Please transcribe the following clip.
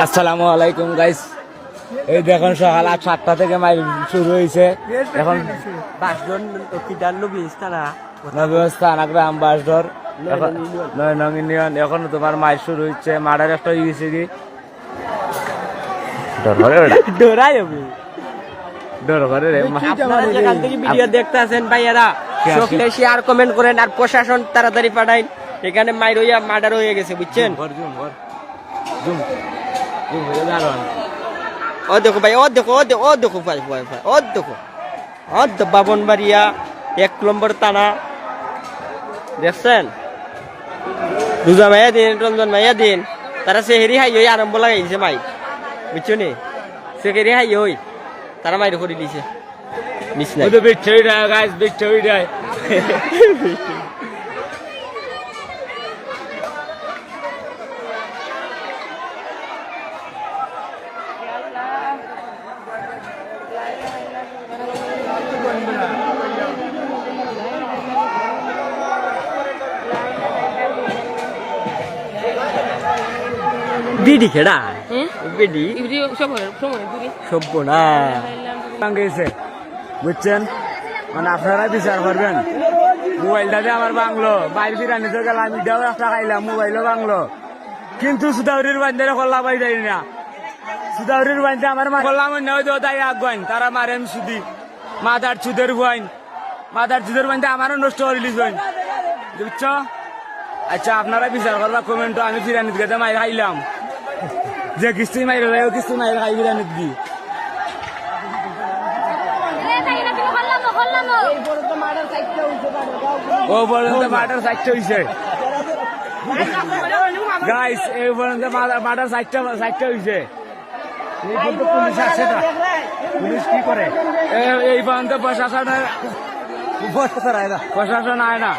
আসসালামু আলাইকুম গাইস, এই দেখুন সকাল 7টা থেকে মাইল শুরু হয়েছে। এখন গ্রাম বাসডর 9 নং ইউনিয়ন। এখন তোমার মাইল শুরু হচ্ছে। মার্ডার একটা ইউসি কি ভিডিও দেখতে আছেন ভাইয়ারা, সকলে শেয়ার কমেন্ট করেন আর প্রশাসন তাড়াতাড়ি পাঠাইন। এখানে মাইর হইয়া মার্ডার হয়ে গেছে, বুঝছেন? ও দেখো ভাই, ও দেখো, ও দেখো, ও দেখো ভাই, ভাই ভাই, ও দেখো, ও বাবনবাড়িয়া 1 নম্বর থানা, দেখছেন? দুজা মাইয়া দিন, রঞ্জন মাইয়া দিন, তারা সেহেরি হাই হই আরম্ভ লাগাইছে মাই, বুঝছো নি? সেহেরি হাই হই তারা মাইর করে দিছে। মিস নাই বিডি খেড়া বিডি সভ্য না গেছে, বুঝছেন? মানে আপনারা বিচার করবেন। মোবাইলটাতে আমার বাংলো, বাইর বিরানি তো গেলাম, এটাও একটা খাইলাম, মোবাইলও বাংলো, কিন্তু সুদাউরির বান্ধে খোলা পাই যাই না। সুদাউরির বান্ধে আমার খোলাম তাই আগুয়াইন, তারা মারেন সুদি মাদার চুদের বুয়াইন, মাদার চুদের বান্ধে আমারও নষ্ট করিলিস হইন, বুঝছ? আচ্ছা, আপনারা বিচার করবা কমেন্ট। আমি বিরানিত গেতে মাইর খাইলাম, যে কিস্তি মাইর কিস্তি মাইর খাই বিরানিত দি। ও পর্যন্ত মার্ডার 4টা হয়েছে গাইস, এই পর্যন্ত মার্ডার 4টা হয়েছে। পুলিশ আসছে না, পুলিশ কি করে এই পর্যন্ত? প্রশাসন আয় না।